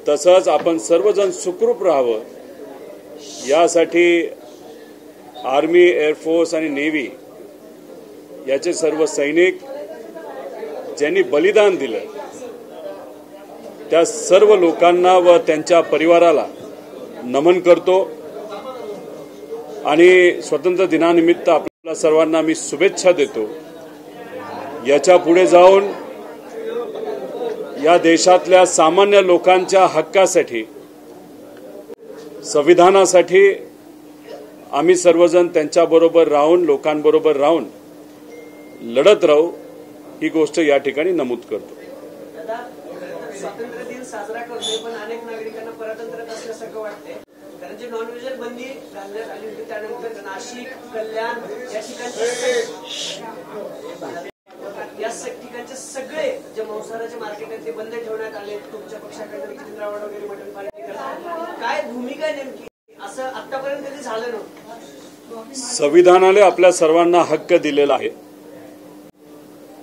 तसंच आपण सर्वजण सुखरूप राहावं यासाठी आर्मी, एअरफोर्स आणि नेव्ही याचे सर्व सैनिक ज्यांनी बलिदान दिलं त्या सर्व लोकांना व त्यांच्या परिवाराला नमन करतो आणि स्वातंत्र्य दिनानिमित्त आपल्या सर्वांना मी शुभेच्छा देतो। याच्या पुढे जाऊन या देशातल्या सामान्य लोकांच्या हक्कासाठी, संविधानासाठी आम्ही सर्वजण त्यांच्याबरोबर राहून, लोकांबरोबर राहून लढत राहू ही गोष्ट या ठिकाणी नमूद करतो। स्वातंत्र्य दिन साजरा करतोय पण अनेक नागरिकांना परतंत्रत असल्यासारखं वाटतंय, कारण जे नॉनव्हेजर बंदी घालण्यात आली होती त्यानंतर नाशिक, कल्याण या ठिकाणचे सगळे जे मांसाहाराचे मार्केट आहेत ते बंद ठेवण्यात आले। तुमच्या पक्षाकडे चिंद्रावड वगैरे मटण पार्टी करतात, काय भूमिका आहे नेमकी? असं आतापर्यंत कधी झालं नव्हतं। संविधानाने आपल्या सर्वांना हक्क दिलेला आहे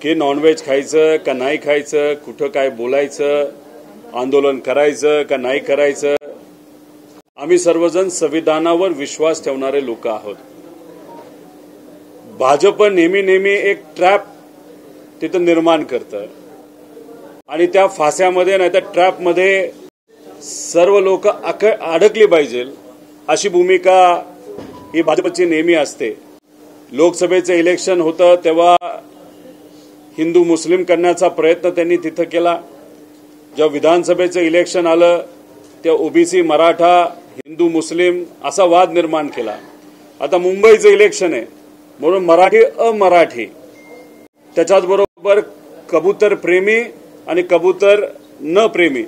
की नॉनव्हेज खायचं का नाही खायचं, कुठं काय बोलायचं, आंदोलन करायचं का नाही करायचं। आम्ही सर्वजण संविधानावर विश्वास ठेवणारे लोक आहोत। भाजप नेहमी एक ट्रॅप तिथं निर्माण करतं आणि त्या फास्यामध्ये नाही तर ट्रॅपमध्ये सर्व लोक अडकली पाहिजे अशी भूमिका ही भाजपची नेहमी असते। लोकसभेचं इलेक्शन होतं तेव्हा हिंदू मुस्लिम करण्याचा प्रयत्न त्यांनी तिथं केला। जेव्हा विधानसभेचं इलेक्शन आलं तेव्हा ओबीसी, मराठा, हिंदू मुस्लिम असा वाद निर्माण केला। आता मुंबईचं इलेक्शन आहे म्हणून मराठी अमराठी, त्याच्याच बरोबर कबूतर प्रेमी आणि कबूतर न प्रेमी,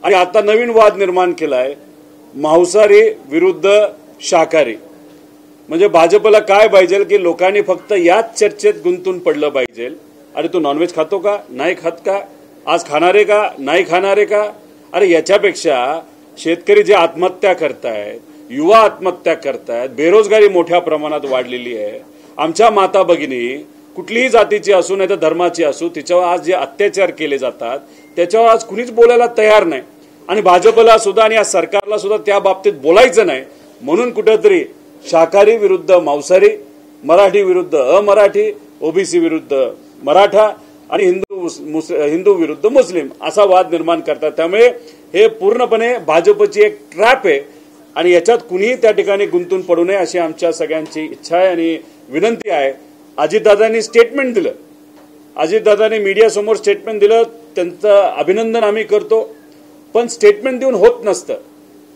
आणि आता नवीन वाद निर्माण केलाय मांसाहारी विरुद्ध शाकाहारी। म्हणजे भाजपला काय पाहिजे की लोकांनी फक्त याच चर्चेत गुंतून पडलं पाहिजे, अरे तू नॉनव्हेज खातो का, नाही खात का, आज खाणारे का, नाही खाणारे का। अरे याच्यापेक्षा शेतकरी जे आत्महत्या करतायत, युवा आत्महत्या करतायत, बेरोजगारी मोठ्या प्रमाणात वाढलेली आहे, आमच्या माता भगिनी कुठलीही जातीची असू नाही तर धर्माची असू तिच्यावर आज जे अत्याचार केले जातात त्याच्यावर आज कुणीच बोलायला तयार नाही, आणि भाजपला सुद्धा आणि या सरकारला सुद्धा त्या बाबतीत बोलायचं नाही। म्हणून कुठेतरी शाकाहारी विरुद्ध मांसाहारी, मराठी विरुद्ध अमराठी, ओबीसी विरुद्ध मराठा आणि हिंदू विरुद्ध मुस्लिम असा वाद निर्माण करतात। त्यामुळे हे पूर्णपणे भाजपची एक ट्रॅप आहे आणि याच्यात कुणीही त्या ठिकाणी गुंतून पडू नये अशी आमच्या सगळ्यांची इच्छा आहे आणि विनंती आहे। अजितदादांनी स्टेटमेंट दिलं, अजितदादांनी मीडियासमोर स्टेटमेंट दिलं, त्यांचं अभिनंदन आम्ही करतो, पण स्टेटमेंट देऊन होत नसतं।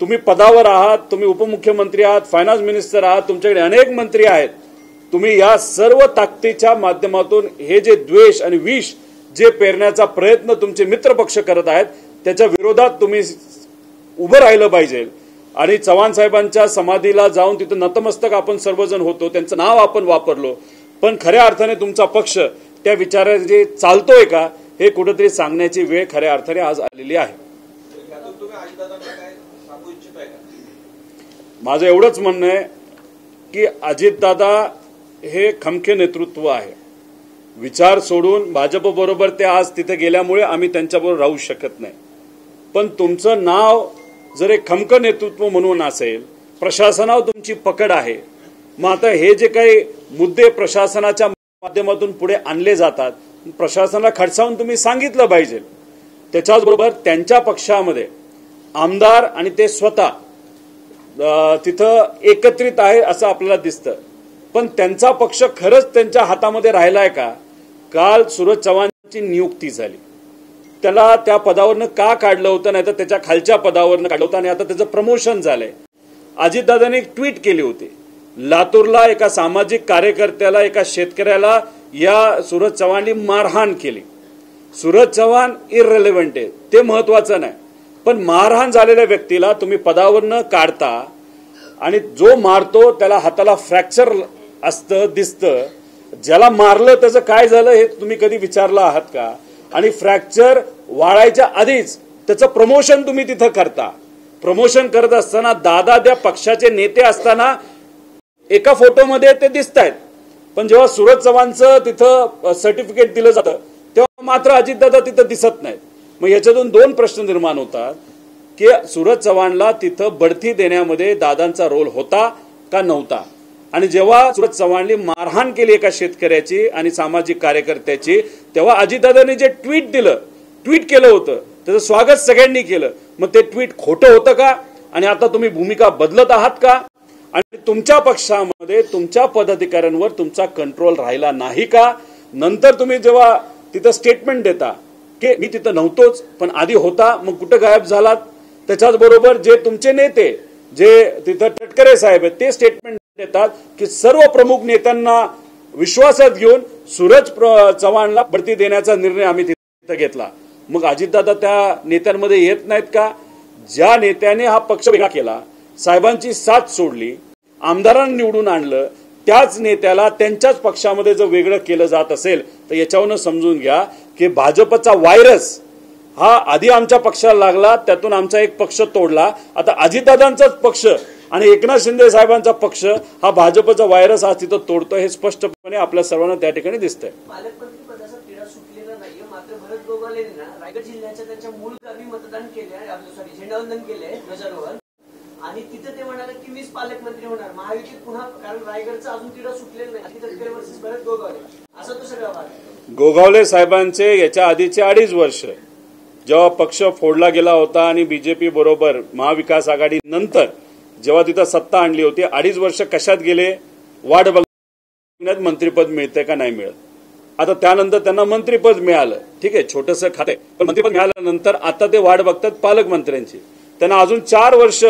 तुम्ही पदावर आहात, तुम्ही उपमुख्यमंत्री आहात, फायनान्स मिनिस्टर आहात, तुमच्याकडे अनेक मंत्री आहेत, तुम्ही या सर्व ताकदीच्या माध्यमातून हे जे द्वेष आणि विष जे पेरण्याचा प्रयत्न तुमचे मित्रपक्ष करत आहेत त्याच्या विरोधात तुम्ही उभं राहिलं पाहिजे। आणि चव्हाण साहेबांच्या समाधीला जाऊन तिथं नतमस्तक आपण सर्वजण होतो, त्यांचं नाव आपण वापरलो, पण खऱ्या अर्थाने तुमचा पक्ष त्या विचाराने चालतोय का हे कुठेतरी सांगण्याची वेळ खऱ्या अर्थाने आज आलेली आहे। माझं एवढंच म्हणणं आहे की अजितदादा हे खमके नेतृत्व आहे, विचार सोडून भाजप बरोबर ते आज तिथे गेल्यामुळे आम्ही त्यांच्याबरोबर राहू शकत नाही, पण तुमचं नाव जर एक खमक नेतृत्व म्हणून असेल, प्रशासनावर तुमची पकड आहे, मग आता हे जे काही मुद्दे प्रशासनाच्या माध्यमातून पुढे आणले जातात प्रशासनाला खडसावून तुम्ही सांगितलं पाहिजे। त्याच्याबरोबर त्यांच्या पक्षामध्ये आमदार आणि ते स्वतः तिथं एकत्रित आहे असं आपल्याला दिसतं, पण त्यांचा पक्ष खरंच त्यांच्या हातामध्ये राहिलाय का? काल सूरज चव्हाणची नियुक्ती झाली, त्याला त्या पदावरनं का काढलं होतं, नाही तर त्याच्या खालच्या पदावरनं काढलं होतं आणि आता त्याचं प्रमोशन झालंय। अजितदादांनी एक ट्विट केली होती, लातूरला एका सामाजिक कार्यकर्त्याला, एका शेतकऱ्याला या सूरज चव्हाणनी मारहाण केली। सूरज चव्हाण इररिलेव्हंट आहे, ते महत्वाचं नाही, पण मारहाण झालेल्या व्यक्तीला तुम्ही पदावरनं काढता आणि जो मारतो त्याला हाताला फ्रॅक्चर असतं दिसतं, ज्याला मारलं त्याचं काय झालं हे तुम्ही कधी विचारलं आहात का? आणि फ्रॅक्चर वाढायच्या आधीच त्याचं प्रमोशन तुम्ही तिथं करता। प्रमोशन करत असताना दादा त्या पक्षाचे नेते असताना एका फोटोमध्ये ते दिसत आहेत, पण जेव्हा सूरज चव्हाणचं तिथं सर्टिफिकेट दिलं जातं तेव्हा मात्र अजितदादा तिथं दिसत नाहीत। मग याच्यातून दोन प्रश्न निर्माण होतात की सूरज चव्हाणला तिथं बढती देण्यामध्ये दादांचा रोल होता का नव्हता. आणि जेव्हा सूरज चव्हाणने मारहाण केली एका शेतकऱ्याची आणि सामाजिक कार्यकर्त्याची, तेव्हा अजितदादांनी जे ट्विट केलं होतं त्याचं स्वागत सगळ्यांनी केलं. मग ते ट्विट खोटं होतं का? आणि आता तुम्ही भूमिका बदलत आहात का? आणि तुमच्या पक्षामध्ये तुमच्या पदाधिकाऱ्यांवर तुमचा कंट्रोल राहिला नाही का? नंतर तुम्ही जेव्हा तिथं स्टेटमेंट देता की मी तिथं नव्हतोच पण आधी होता, मग कुठं गायब झालात? त्याच्याच बरोबर जे तुमचे नेते जे तिथं तटकरे साहेब आहेत ते स्टेटमेंट देतात की सर्व प्रमुख नेत्यांना विश्वासात घेऊन सूरज चव्हाणला बढती देण्याचा निर्णय आम्ही तिथं घेतला. मग अजितदादा त्या नेत्यांमध्ये येत नाहीत का? ज्या नेत्याने हा पक्ष वेगळा केला, साहेबांची साथ सोडली, आमदारांना निवडून आणलं, त्याच नेत्याला त्यांच्याच पक्षामध्ये जर वेगळं केलं जात असेल तर याच्यावरून समजून घ्या की भाजपचा व्हायरस हा आधी आमच्या पक्षाला लागला, त्यातून आमचा एक पक्ष तोडला, आता अजितदादांचाच पक्ष आणि एकनाथ शिंदे साहेबांचा पक्ष हा भाजपचा व्हायरस आज तिथं तोडतोय. हे स्पष्टपणे आपल्या सर्वांना त्या ठिकाणी दिसतंय. पालकमंत्री पदाचा तिढा सुटलेला नाहीये, मात्र भरत गोगावलेंनी रायगड जिल्ह्याच्या त्यांच्या मूळ गावी मतदान केले, झेंडावंदन केलंय ध्वजारोहण, आणि तिथे ते म्हणाले की मीच पालकमंत्री होणार महायुतीत पुन्हा, कारण रायगडचा अजून तिढा सुटलेला नाही. अजित तटकरे वर्सेस भरत गोगावले असं तो सगळा भाग. गोगावले साहेबांचे याच्या आधीचे 2.5 वर्ष जेव्हा पक्ष फोडला गेला होता आणि बीजेपी बरोबर महाविकास आघाडी नंतर जेव्हा तिथं सत्ता आणली होती, 2.5 वर्ष कशात गेले? वाट बघण्यात मंत्रिपद मिळते का नाही मिळत. आता त्यानंतर त्यांना मंत्रिपद मिळालं, ठीक आहे, छोटंसं खाते, पण मंत्रिपद मिळाल्यानंतर आता ते वाट बघतात पालकमंत्र्यांची. त्यांना अजून 4 वर्ष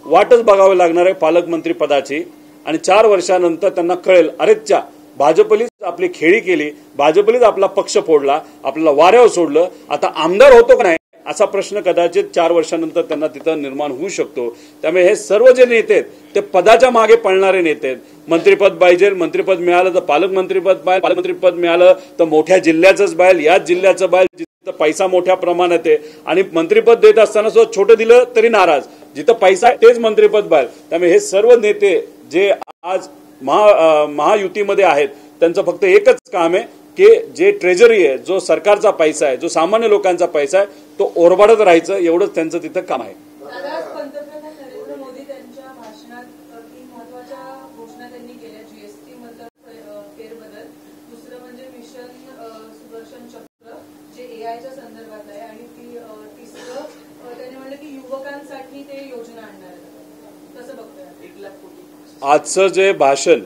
वाटच बघावी लागणार आहे पालकमंत्री पदाची. आणि 4 वर्षानंतर त्यांना कळेल, अरेच्या भाजपलीच आपली खेळी केली, भाजपलीच आपला पक्ष फोडला, आपल्याला वाऱ्यावर सोडलं, आता आमदार होतो का नाही असा प्रश्न कदाचित 4 वर्षानंतर त्यांना तिथं निर्माण होऊ शकतो. त्यामुळे हे सर्व जे नेते आहेत ते पदाच्या मागे पळणारे नेते आहेत. मंत्रिपद पाहिजे, मंत्रिपद मिळालं तर पालकमंत्रीपद पाहिजे, पालकमंत्रीपद मिळालं तर मोठ्या जिल्ह्याचंच पाहिजे, याच जिल्ह्याचं पाहिजे जिथं पैसा मोठ्या प्रमाणात आहे. आणि मंत्रिपद देत असताना सुद्धा छोटं दिलं तरी नाराज, जिथं पैसा आहे तेच मंत्रिपद पाहिजे. त्यामुळे हे सर्व नेते जे आज महायुतीमध्ये आहेत त्यांचं फक्त एकच काम आहे की जे ट्रेजरी आहे, जो सरकारचा पैसा आहे, जो सामान्य लोकांचा पैसा आहे, तो ओरबाडत राहायचं, एवढंच त्यांचं तिथं काम आहे. पंतप्रधान नरेंद्र मोदी त्यांच्या भाषणात 3 महत्त्वाच्या घोषणा त्यांनी केल्या. जीएसटी मधलं फेरबदल, दुसरं म्हणजे मिशन सुदर्शन चक्र जे एआयच्या संदर्भात आहे, आणि तिसरं त्यांनी म्हणलं की युवकांसाठी ते योजना आणणार आहे. कसं बघतोय? 1 लाख कोटी. आजचं जे भाषण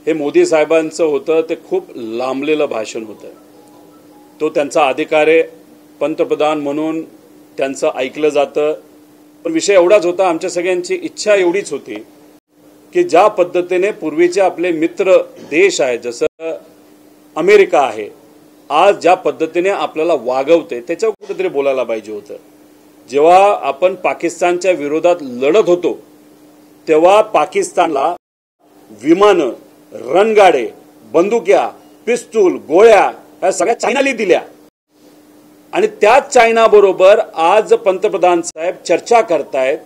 हे मोदी साहेबांचं होतं ते खूप लांबलेलं भाषण होतं. तो त्यांचा अधिकार आहे, पंतप्रधान म्हणून त्यांचं ऐकलं जातं. पण विषय एवढाच होता, आमच्या सगळ्यांची इच्छा एवढीच होती की ज्या पद्धतीने पूर्वीचे आपले मित्र देश आहे, जसं अमेरिका आहे, आज ज्या पद्धतीने आपल्याला वागवते त्याच्यावर कुठेतरी बोलायला पाहिजे होतं. जेव्हा आपण पाकिस्तानच्या विरोधात लढत होतो तेव्हा पाकिस्तानला विमानं, रणगाडे, बंदुक्या, पिस्तूल, गोळ्या या सगळ्या चायनाला दिल्या. आणि त्याच चायना बरोबर आज पंतप्रधान साहेब चर्चा करतायत.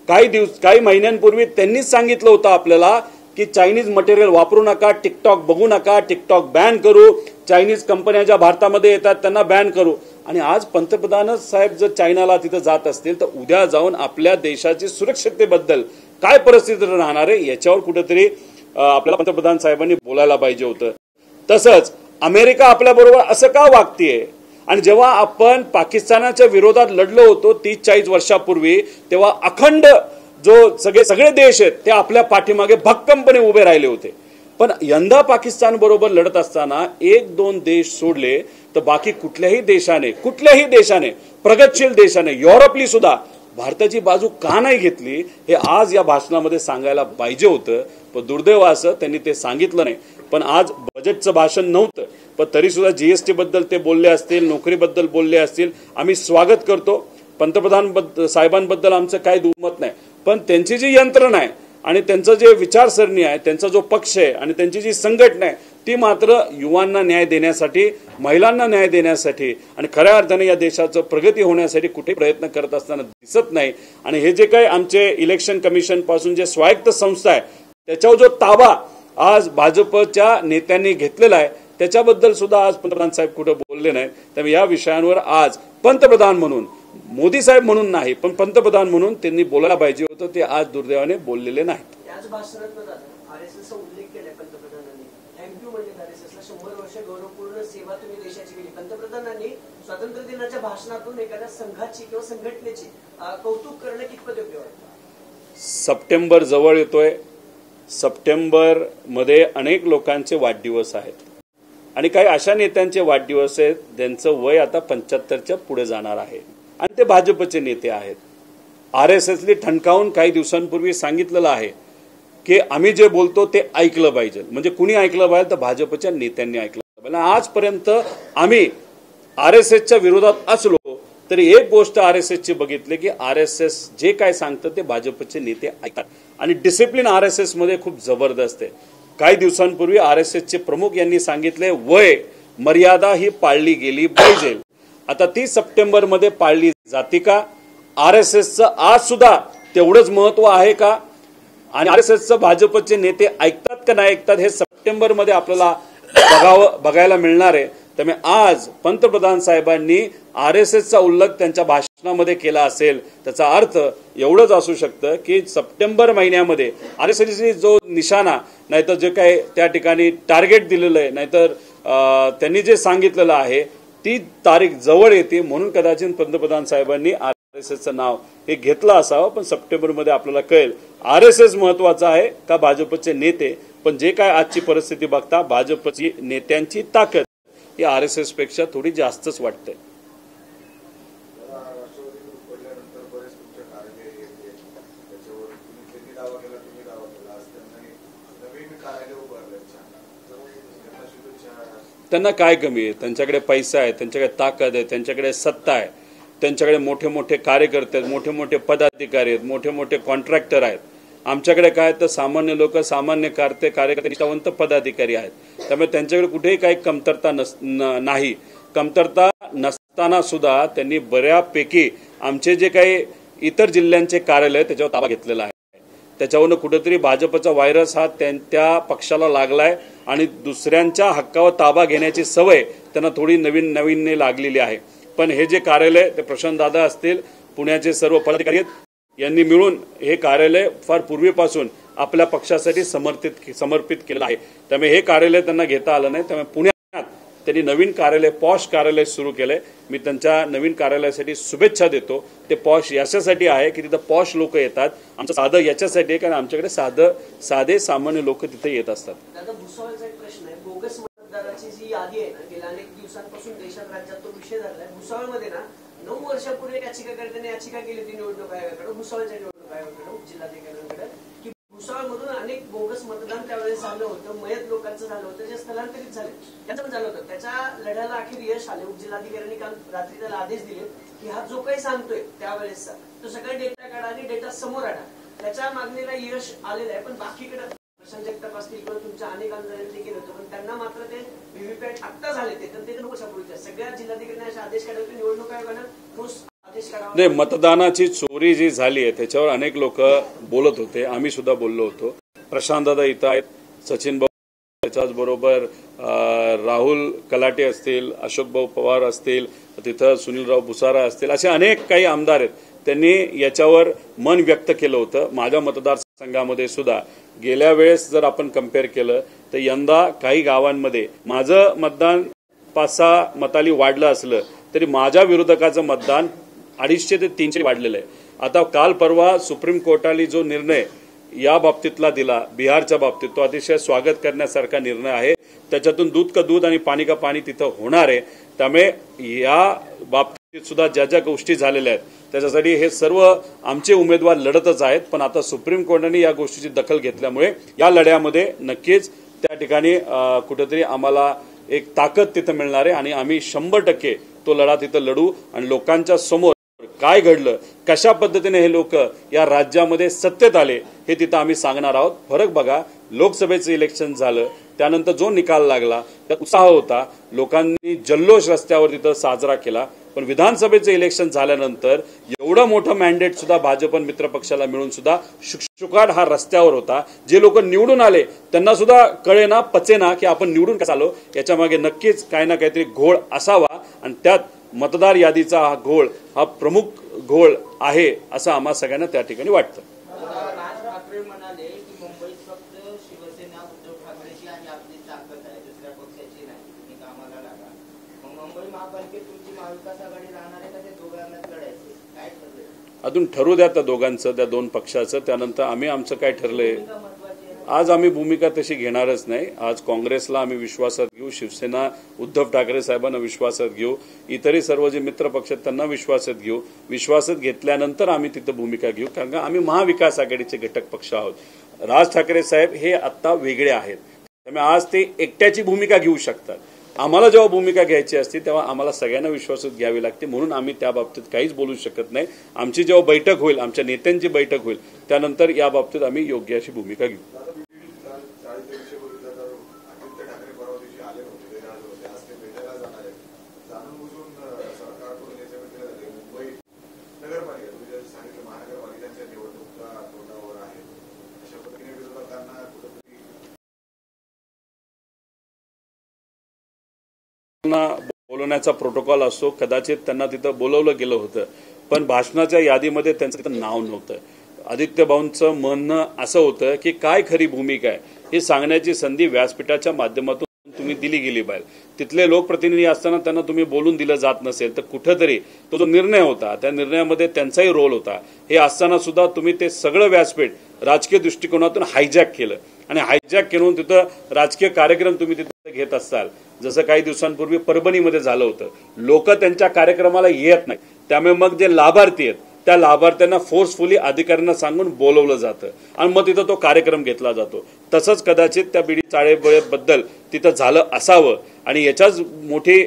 काही महिन्यांपूर्वी त्यांनीच सांगितलं होतं आपल्याला की चायनीज मटेरियल वापरू नका, टिकटॉक बघू नका, टिकटॉक बॅन करू, चायनीज कंपन्या ज्या भारतामध्ये येतात त्यांना बॅन करू. आणि आज पंतप्रधान साहेब जर चायनाला तिथं जात असतील तर उद्या जाऊन आपल्या देशाची सुरक्षिततेबद्दल काय परिस्थिती राहणार आहे याच्यावर कुठेतरी आपल्याला पंतप्रधान साहेबांनी बोलायला पाहिजे होतं. तसंच अमेरिका आपल्याबरोबर असं का वागतीये? आणि जेव्हा आपण पाकिस्तानाच्या विरोधात लढलो होतो 30-40 वर्षापूर्वी, तेव्हा अखंड जो सगळे देश आहेत ते आपल्या पाठीमागे भक्कमपणे उभे राहिले होते. पण यंदा पाकिस्तान बरोबर लढत असताना 1-2 देश सोडले तर बाकी कुठल्याही देशाने प्रगतशील देशाने, युरोपली सुद्धा भारताची बाजू का नाही घेतली हे आज या भाषणामध्ये सांगायला पाहिजे होतं. पण दुर्दैव असं त्यांनी ते सांगितलं नाही. पण आज बजेटचं भाषण नव्हतं, पण तरी सुद्धा जीएसटी बद्दल ते बोलले असतील, नोकरीबद्दल बोलले असतील. आम्ही स्वागत करतो पंतप्रधान साहेबांबद्दल, आमचं काही दुमत नाही. पण त्यांची जी यंत्रणा आहे आणि त्यांचं जे विचारसरणी आहे, त्यांचा जो पक्ष आहे आणि त्यांची जी संघटना आहे ती मात्र युवांना न्याय देण्यासाठी, महिलांना न्याय देण्यासाठी आणि खऱ्या अर्थाने या देशाचं प्रगती होण्यासाठी कुठे प्रयत्न करत असताना दिसत नाही. आणि हे जे काही आमचे इलेक्शन कमिशन पासून जे स्वायत्त संस्था आहे त्याच्यावर जो ताबा आज भाजपच्या नेत्यांनी घेतलेला आहे त्याच्याबद्दल सुद्धा आज पंतप्रधान साहेब कुठे बोलले नाही. त्यामुळे या विषयांवर आज पंतप्रधान म्हणून, मोदी साहेब म्हणून नाही पण पंतप्रधान म्हणून त्यांनी बोलायला पाहिजे होतं, ते आज दुर्दैवाने बोललेले नाहीत. याच भाषणात आरएसएसचा उल्लेख केलाय पंतप्रधानांनी. थँक्यू म्हणजे आरएसएसला 100 वर्ष गौरवपूर्ण सेवा तुम्ही देशाची केली. पंतप्रधानांनी स्वातंत्र्य दिनाच्या भाषणातून एखाद्या संघाची किंवा संघटनेची कौतुक करणं कितपत योग्य वाटतं? सप्टेंबर जवळ येतोय. सप्टेंबर मध्ये अनेक लोकांचे वाढदिवस आहेत आणि काही अशा नेत्यांचे वाढदिवस आहेत ज्यांचं वय आता 75च्या पुढे जाणार आहे आणि ते भाजपचे नेते आहेत. आरएसएसने ठणकावून काही दिवसांपूर्वी सांगितलेलं आहे की आम्ही जे बोलतो ते ऐकलं पाहिजे. म्हणजे कुणी ऐकलं पाहिजे तर भाजपच्या नेत्यांनी ऐकलं पाहिजे. आजपर्यंत आम्ही आरएसएसच्या विरोधात असलो तरी एक गोष्ट आरएसएसची बघितली की आरएसएस जे काय सांगतं ते भाजपचे नेते ऐकतात आणि डिसिप्लिन आरएसएस मध्ये खूप जबरदस्त आहे. काही दिवसांपूर्वी आरएसएसचे प्रमुख यांनी सांगितले वय मर्यादा ही पाळली गेली पाहिजे. आता 30 सप्टेंबर मध्ये पाळली जाते का? आरएसएसचं आज सुद्धा तेवढंच महत्व आहे का? आणि आरएसएसचं भाजपचे नेते ऐकतात का नाही ऐकतात हे सप्टेंबर मध्ये आपल्याला बघायला मिळणार आहे. त्यामुळे आज पंतप्रधान साहेबांनी आरएसएसचा उल्लेख त्यांच्या भाषणामध्ये केला असेल त्याचा अर्थ एवढंच असू शकतं की सप्टेंबर महिन्यामध्ये आरएसएसची जो निशाणा नाहीतर जे काही त्या ठिकाणी टार्गेट दिलेलं आहे नाहीतर त्यांनी जे सांगितलेलं आहे ती तारीख जवळ येते म्हणून कदाचित पंतप्रधान साहेबांनी आरएसएसचं नाव हे घेतलं असावं. पण सप्टेंबरमध्ये आपल्याला कळेल आरएसएस महत्वाचा आहे का भाजपचे नेते. पण जे काय आजची परिस्थिती बघता भाजपची नेत्यांची ताकद ही आरएसएस पेक्षा थोडी जास्तच वाटते. त्यांना काय कमी आहे? त्यांच्याकडे पैसा आहे, त्यांच्याकडे ताकद आहे, त्यांच्याकडे सत्ता आहे, त्यांच्याकडे मोठे मोठे कार्यकर्ते आहेत, मोठे मोठे पदाधिकारी आहेत, मोठे मोठे कॉन्ट्रॅक्टर आहेत. आमच्याकडे काय तर सामान्य लोक, सामान्य कार्यकर्ते, निष्ठावंत पदाधिकारी आहेत. त्यामुळे त्यांच्याकडे कुठेही काही कमतरता नाही. कमतरता नसताना सुद्धा त्यांनी बऱ्यापैकी आमचे जे काही इतर जिल्ह्यांचे कार्यालय त्याच्यावर ताबा घेतलेला आहे. त्याच्यावरून कुठेतरी भाजपचा व्हायरस हा त्या पक्षाला लागलाय आणि दुसऱ्यांच्या हक्कावर ताबा घेण्याची सवय त्यांना थोडी नवीन लागलेली आहे. पण हे जे कार्यालय ते प्रशांत दादा असतील, पुण्याचे सर्व पदाधिकारी आहेत, यांनी मिळून हे कार्यालय फार पूर्वीपासून आपल्या पक्षासाठी समर्पित केलेलं आहे. त्यामुळे हे कार्यालय त्यांना घेता आलं नाही. त्यामुळे पुण्यात त्यांनी नवीन कार्यालय, पॉश कार्यालय सुरू केलंय. मी त्यांच्या नवीन कार्यालयासाठी शुभेच्छा देतो. ते पॉश याच्यासाठी आहे की तिथं पॉश लोक येतात. आमचं साधं याच्यासाठी आहे कारण आमच्याकडे साधे सामान्य लोक तिथे येत असतात. दादा, भुसावळचा एक प्रश्न आहे. बोगस मतदाराची जी यादी आहे ना, गेल्या अनेक दिवसांपासून देशात राज्यात तो विषय झालाय. भुसावळमध्ये ना 9 वर्षापूर्वी याचिकाकर्त्यांनी याचिका केली होती निवडणूक आयोगाकडे, भुसावळच्या निवडणूक आयोगाकडे, जिल्हाधिकाऱ्यांकडे, की भुसावळमधून अनेक बोगस मतदान त्यावेळेस झालं होतं, मयत लोकांचं झालं होतं, जे स्थलांतरित झाले त्याचं पण झालं होतं. त्याच्या लढ्याला अखेर यश आले. उपजिल्हाधिकाऱ्यांनी काल रात्री त्याला आदेश दिले की हा जो काही सांगतोय त्यावेळेसचा तो सगळा डेटा काढा आणि डेटा समोर आणा. त्याच्या मागणीला यश आलेलं आहे. पण बाकीकडे प्रशांत जगताप असतील किंवा तुमच्या अनेक आमदारांनी केलं होतं पण त्यांना मात्र ते व्हीव्हीपॅट आत्ता झाले ते तर ते नको. सगळ्या जिल्हाधिकाऱ्यांनी असे आदेश काढले निवडणूक आयोगानं ठोस आदेश काढावा. नाही, मतदानाची चोरी जी झाली आहे त्याच्यावर अनेक लोक बोलत होते. आम्ही सुद्धा बोललो होतो. प्रशांत दादा इथं आहेत, सचिन भाऊ, त्याच्याचबरोबर राहुल कलाटे असतील, अशोक भाऊ पवार असतील, तिथं सुनीलराव भुसारा असतील, असे अनेक काही आमदार आहेत. त्यांनी याच्यावर मन व्यक्त केलं होतं. माझ्या मतदारसंघामध्ये सुद्धा गेल्या वेळेस जर आपण कम्पेअर केलं तर यंदा काही गावांमध्ये माझं मतदान 5-6 मतांनी वाढलं असलं तरी माझ्या विरोधकाचं मतदान 250 ते 300 वाढलेलं आहे. आता काल परवा सुप्रीम कोर्टाने जो निर्णय या बाबतीतला दिला, बिहारच्या बाबतीत, तो अतिशय स्वागत करण्यासारखा निर्णय आहे. त्याच्यातून दूध का दूध आणि पाणी का पाणी तिथं होणार आहे. त्यामुळे या बाबतीत सुद्धा ज्या ज्या गोष्टी झालेल्या आहेत त्याच्यासाठी हे सर्व आमचे उमेदवार लढतच आहेत. पण आता सुप्रीम कोर्टाने या गोष्टीची दखल घेतल्यामुळे या लढ्यामध्ये नक्कीच त्या ठिकाणी कुठेतरी आम्हाला एक ताकद तिथं मिळणार आहे आणि आम्ही 100% तो लढा तिथं लढू आणि लोकांच्या समोर काय घडलं, कशा पद्धतीने हे लोक या राज्यामध्ये सत्तेत आले हे तिथं आम्ही सांगणार आहोत. फरक बघा, लोकसभेचं इलेक्शन झालं त्यानंतर जो निकाल लागला त्यात उत्साह होता, लोकांनी जल्लोष रस्त्यावर तिथं साजरा केला. पण विधानसभेचं इलेक्शन झाल्यानंतर एवढं मोठं मॅन्डेट सुद्धा भाजप मित्र पक्षाला मिळून सुद्धा शुकशुकाट हा रस्त्यावर होता. जे लोक निवडून आले त्यांना सुद्धा कळेना पचेना की आपण निवडून कसं आलो. याच्या मागे नक्कीच काही ना काहीतरी घोळ असावा आणि त्यात मतदार यादीचा हा घोळ हा प्रमुख घोळ आहे असं आम्हा सगळ्यांना त्या ठिकाणी वाटतं. राज ठाकरे म्हणाले की मुंबईत फक्त शिवसेना उद्धव ठाकरेची आणि आपली ताकद आहे, दुसऱ्या पक्षाची नाही, तुम्ही कामाला लागा. मग मुंबई महापालिकेत तुमची महाविकास आघाडी राहणार आहे का ते दोघांनाच लढायचे, काय ठरलंय? अजून ठरू द्या त्या दोघांचं, त्या दोन पक्षाचं. त्यानंतर आम्ही आमचं काय ठरलंय आज आम्ही भूमिका तशी घेणारच नाही. आज काँग्रेसला आम्ही विश्वासात घेऊ, शिवसेना उद्धव ठाकरे साहेबांना विश्वासात घेऊ, इतरही सर्व जे मित्र पक्ष आहेत त्यांना विश्वासात घेऊ. विश्वासात घेतल्यानंतर आम्ही तिथं भूमिका घेऊ, कारण का आम्ही महाविकास आघाडीचे घटक पक्ष आहोत. राज ठाकरे साहेब हे आता वेगळे आहेत, त्यामुळे आज ते एकट्याची भूमिका घेऊ शकतात. आम्हाला जेव्हा भूमिका घ्यायची असते तेव्हा आम्हाला सगळ्यांना विश्वासात घ्यावी लागते, म्हणून आम्ही त्या बाबतीत काहीच बोलू शकत नाही. आमची जेव्हा बैठक होईल, आमच्या नेत्यांची बैठक होईल, त्यानंतर या बाबतीत आम्ही योग्य अशी भूमिका घेऊ. बोलवण्याचा प्रोटोकॉल असतो, कदाचित त्यांना तिथं बोलवलं गेलं होतं, पण भाषणाच्या यादीमध्ये त्यांचं तिथं नाव नव्हतं. आदित्य भाऊंचं म्हणणं असं होतं की काय खरी भूमिका आहे हे सांगण्याची संधी व्यासपीठाच्या माध्यमातून तुम्ही दिली गेली पाहिजे. तिथले लोकप्रतिनिधी असताना त्यांना तुम्ही बोलून दिलं जात नसेल तर कुठंतरी तो जो निर्णय होता त्या निर्णयामध्ये त्यांचाही रोल होता. हे असताना सुद्धा तुम्ही ते सगळं व्यासपीठ राजकीय दृष्टिकोनातून हायजॅक केलं आणि हायजॅक करून तिथं राजकीय कार्यक्रम तुम्ही तिथं घेत असाल. जसं काही दिवसांपूर्वी परभणीमध्ये झालं होतं, लोक त्यांच्या कार्यक्रमाला येत नाही, त्यामुळे मग जे लाभार्थी आहेत त्या लाभार्थ्यांना फोर्सफुली अधिकाऱ्यांना सांगून बोलवलं जातं आणि मग तिथं तो कार्यक्रम घेतला जातो. तसंच कदाचित त्या बीडी चाळेबद्दल तिथं झालं असावं आणि याच्याच मोठी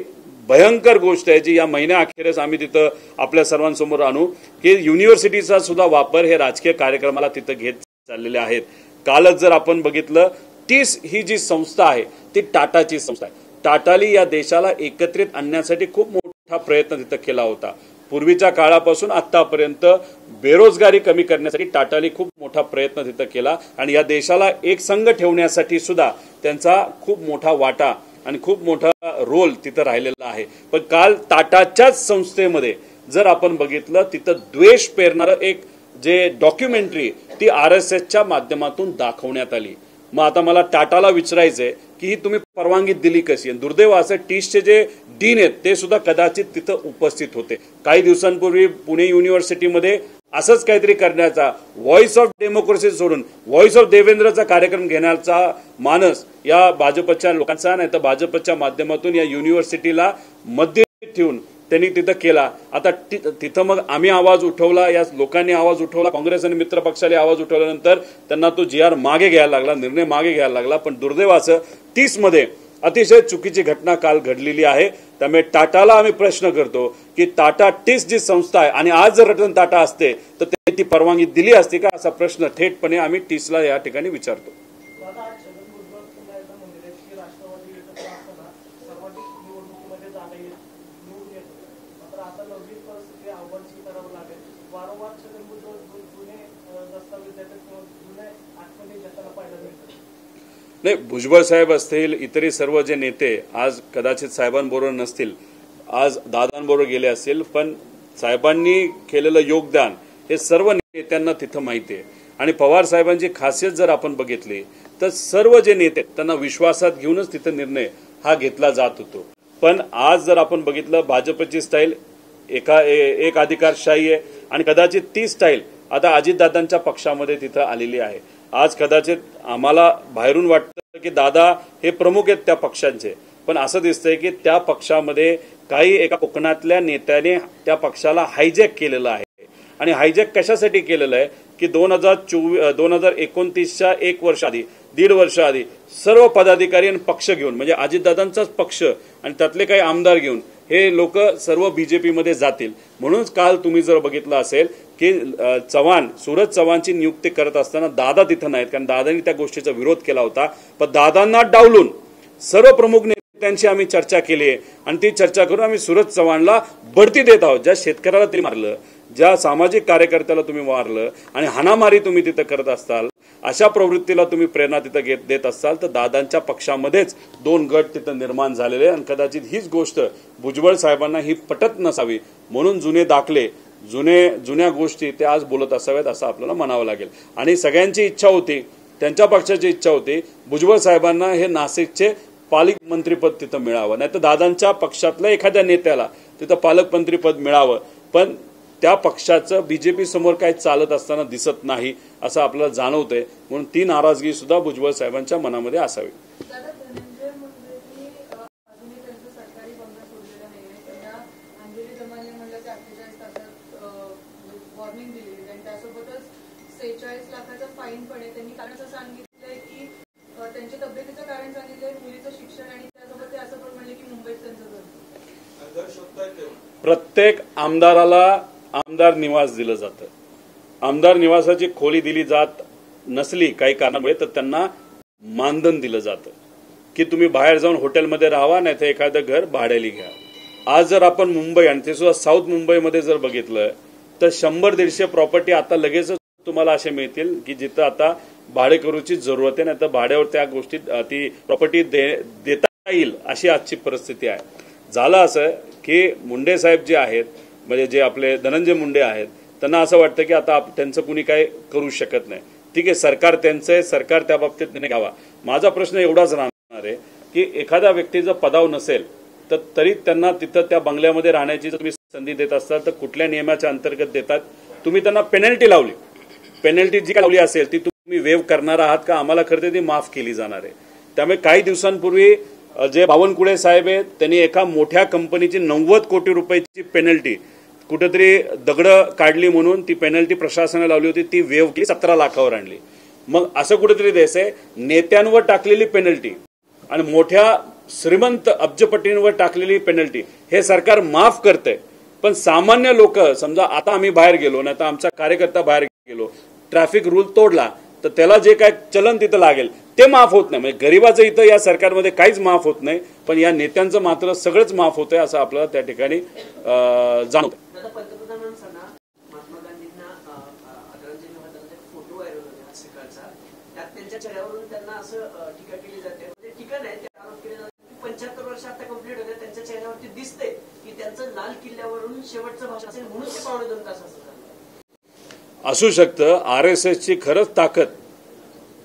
भयंकर गोष्ट आहे जी या महिन्याअखेरच आम्ही तिथं आपल्या सर्वांसमोर आणू की युनिव्हर्सिटीचा सुद्धा वापर हे राजकीय कार्यक्रमाला तिथं घेत चाललेले आहेत. कालच जर आपण बघितलं, टीस ही जी संस्था आहे ती टाटाची संस्था आहे. टाटाली या देशाला एकत्रित आणण्यासाठी खूप मोठा प्रयत्न तिथं केला होता. पूर्वीच्या काळापासून आतापर्यंत बेरोजगारी कमी करण्यासाठी टाटाली खूप मोठा प्रयत्न तिथं केला आणि या देशाला एक संघ ठेवण्यासाठी सुद्धा त्यांचा खूप मोठा वाटा आणि खूप मोठा रोल तिथं राहिलेला आहे. पण काल टाटाच्याच संस्थेमध्ये जर आपण बघितलं, तिथं द्वेष पेरणारं एक जे डॉक्युमेंटरी ती RSSच्या माध्यमातून दाखवण्यात आली. मग आता मला टाटाला विचारायचंय की ही तुम्ही परवानगी दिली कशी? दुर्दैव असं टीसचे जे डीन आहेत ते सुद्धा कदाचित तिथं उपस्थित होते. काही दिवसांपूर्वी पुणे युनिव्हर्सिटीमध्ये असंच काहीतरी करण्याचा, व्हॉइस ऑफ डेमोक्रेसी सोडून व्हॉइस ऑफ देवेंद्रचा कार्यक्रम घेण्याचा मानस या भाजपच्या लोकांचा नाही तर भाजपच्या माध्यमातून या युनिव्हर्सिटीला मध्ये ठेवून त्यांनी तिथं केला. आता तिथं मग आम्ही आवाज उठवला, या लोकांनी आवाज उठवला, काँग्रेस आणि मित्र पक्षाने आवाज उठवल्यानंतर त्यांना तो GR मागे घ्यायला लागला, निर्णय मागे घ्यायला लागला. पण दुर्दैवाचं 30 मध्ये अतिशय चुकीची घटना काल घडलेली आहे. त्यामुळे टाटाला आम्ही प्रश्न करतो की टाटा टीस जी संस्था आहे आणि आज जर रतन टाटा असते तर ती परवानगी दिली असती का, असा प्रश्न थेटपणे आम्ही टीसला या ठिकाणी विचारतो. नाही, भुजबळ साहेब असतील, इतरही सर्व जे नेते आज कदाचित साहेबांबरोबर नसतील, आज दादांबरोबर गेले असतील, पण साहेबांनी केलेलं योगदान हे सर्व नेत्यांना तिथं माहिती आहे. आणि पवार साहेबांची खासियत जर आपण बघितली तर सर्व जे नेते त्यांना विश्वासात घेऊनच तिथं निर्णय हा घेतला जात होतो. पण आज जर आपण बघितलं, भाजपची स्टाईल एक अधिकारशाही आहे आणि कदाचित ती स्टाईल आता अजितदादांच्या पक्षामध्ये तिथं आलेली आहे. आज कदाचित आम्हाला बाहेरून वाटतं की दादा हे प्रमुख आहेत त्या पक्षांचे, पण असं दिसतंय की त्या पक्षामध्ये काही एका कोकणातल्या नेत्याने त्या पक्षाला हायजॅक केलेलं आहे. आणि हायजॅक कशासाठी केलेलं आहे की 2029च्या 1 वर्ष आधी, 1.5 वर्ष आधी सर्व पदाधिकारी आणि पक्ष घेऊन, म्हणजे अजितदादांचाच पक्ष आणि त्यातले काही आमदार घेऊन हे लोक सर्व बीजेपीमध्ये जातील. म्हणूनच काल तुम्ही जर बघितलं असेल की सूरज चव्हाणची नियुक्ती करत असताना दादा तिथं नाहीत, कारण दादांनी त्या गोष्टीचा विरोध केला होता. पण दादांना डावलून सर्व प्रमुख नेते मुद्द्यांची आम्ही चर्चा केली आहे आणि ती चर्चा करून आम्ही सूरज चव्हाणला बढती देत आहोत. ज्या शेतकऱ्याला तुम्ही मारलं, ज्या सामाजिक कार्यकर्त्याला तुम्ही मारलं आणि हाणामारी तुम्ही तिथं करत असाल, अशा प्रवृत्तीला तुम्ही प्रेरणा तिथं देत असाल तर दादांच्या पक्षामध्येच 2 गट तिथं निर्माण झालेले आणि कदाचित हीच गोष्ट भुजबळ साहेबांना ही पटत नसावी म्हणून जुने दाखले, जुन्या गोष्टी ते आज बोलत असाव्यात असं आपल्याला म्हणावं लागेल. आणि सगळ्यांची इच्छा होती, त्यांच्या पक्षाची इच्छा होती भुजबळ साहेबांना हे नाशिकचे पालकमंत्रीपद तिथं मिळावं, नाही तर दादांच्या पक्षातल्या एखाद्या नेत्याला तिथं पालकमंत्रीपद मिळावं. पण त्या पक्षाचं बीजेपी समोर काही चालत असताना दिसत नाही असं आपल्याला जाणवतंय. म्हणून ती नाराजगी सुद्धा भुजबळ साहेबांच्या मनामध्ये असावी. वॉर्निंग दिली आणि त्यासोबतच 46 लाखाचं फाईन पण आहे. त्यांनी कारण असं सांगितलंय की त्यांच्या तब्येतीचं कारण सांगितलंय, मुलीचं शिक्षण, आणि त्यासोबत ते असं पण म्हणले की मुंबईत त्यांचं घर. प्रत्येक आमदाराला आमदार निवास दिलं जातं. आमदार निवासाची खोली दिली जात नसली काही कारणामुळे तर त्यांना मानधन दिलं जातं की तुम्ही बाहेर जाऊन हॉटेलमध्ये राहावा, नाही तर एखादं घर भाड्याला घ्या. आज जर आपण मुंबई आणि ते सुद्धा साऊथ मुंबईमध्ये जर बघितलं तर 100-150 प्रॉपर्टी आता लगेच तुम्हाला असे मिळतील की जिथं आता भाडेकरूची जरूरत आहे, नाही तर भाड्यावर त्या गोष्टी ती प्रॉपर्टी देता येईल अशी आजची परिस्थिती आहे. झालं असं की मुंडे साहेब जे आहेत, म्हणजे जे आपले धनंजय मुंडे आहेत, त्यांना असं वाटतं की आता त्यांचं कुणी काय करू शकत नाही. ठीक आहे, सरकार त्यांचं आहे, सरकार त्या बाबतीत निर्णय घ्यावा. माझा प्रश्न एवढाच राहणार आहे की एखाद्या व्यक्ती जर पदावर नसेल तर तरी त्यांना तिथं त्या बंगल्यामध्ये राहण्याची जर तुम्ही संधी देत असाल तर कुठल्या नियमाच्या अंतर्गत देतात? तुम्ही त्यांना पेनल्टी लावली, पेनल्टी जी काय लावली असेल ती तुम्ही वेव्ह करणार आहात का? आम्हाला खरं ती माफ केली जाणार आहे. त्यामुळे काही दिवसांपूर्वी जे बावनकुळे साहेब आहेत त्यांनी एका मोठ्या कंपनीची 90 कोटी रुपयाची पेनल्टी कुठेतरी दगडं काढली म्हणून ती पेनल्टी प्रशासनाने लावली होती, ती वेव्ह केली 17 लाखावर आणली. मग असं कुठेतरी द्यायचंय, नेत्यांवर टाकलेली पेनल्टी आणि मोठ्या श्रीमंत अब्जपटींवर टाकलेली पेनल्टी हे सरकार माफ करतंय. पण सामान्य लोक, समजा आता आम्ही बाहेर गेलो, नाही तर आमचा कार्यकर्ता बाहेर गेलो, ट्रॅफिक रूल तोडला तर त्याला जे काय चलन तिथं लागेल ते माफ होत नाही. म्हणजे गरीबाचं इथं या सरकारमध्ये काहीच माफ होत नाही, पण या नेत्यांचं मात्र सगळंच माफ होतंय असं आपल्याला त्या ठिकाणी जाणवतं. पंतप्रधानांना महात्मा गांधींना आदरांजली वाहताना फोटो व्हायरल होता सकाळचा, त्यात त्यांच्या चेहऱ्यावरून त्यांना असं टीका केली जाते, म्हणजे टीका नाही, ते आरोप केले जातात की 75 वर्ष आता कंप्लीट होते, त्यांच्या चेहऱ्यावरती दिसते की त्यांचं लाल किल्ल्यावरून शेवटचं भाषण असेल म्हणून ते 2.5 तास असं असू शकतं. RSSची खरंच ताकद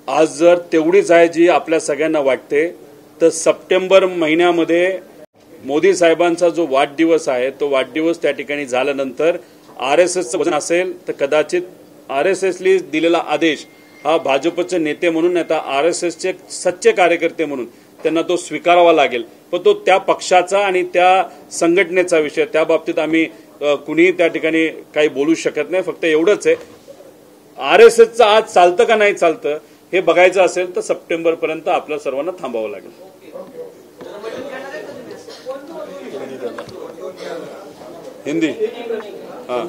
आज जर तेवढीच आहे जी आपल्या सगळ्यांना वाटते तर सप्टेंबर महिन्यामध्ये मोदी साहेबांचा जो वाढदिवस आहे तो वाढदिवस त्या ठिकाणी झाल्यानंतर RSSचं वजन असेल तर कदाचित RSSली दिलेला आदेश हा भाजपचे नेते म्हणून, नाही तर RSSचे सच्चे कार्यकर्ते म्हणून त्यांना तो स्वीकारावा लागेल. पण तो त्या पक्षाचा आणि त्या संघटनेचा विषय, त्या बाबतीत आम्ही कुणी त्या ठिकाणी काही बोलू शकत नाही. फक्त एवढंच आहे, RSSचं आज चालतं का नाही चालतं हे बघायचं असेल तर सप्टेंबर पर्यंत आपल्या सर्वांना थांबावं लागेल. हिंदी, हाँ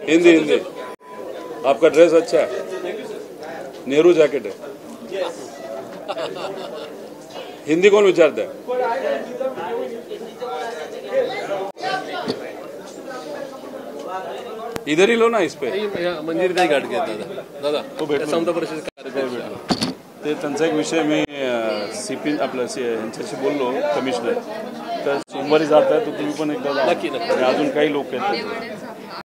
हिंदी हिंदी. आपका ड्रेस अच्छा है, नेहरू जैकेट है. हिंदी कौन विचारता है? इधर ही लो ना इस पे. मंदिर काही गाठ घेत दादा तो भेटून समता परिषद कार्यक्रम ते त्यांचा एक विषय मी CP आपल्या यांच्याशी बोललो कमिशनर, तर सोमवारी जात आहे तर तुम्ही पण एकदा जा. नक्की. अजून काही लोक आहेत.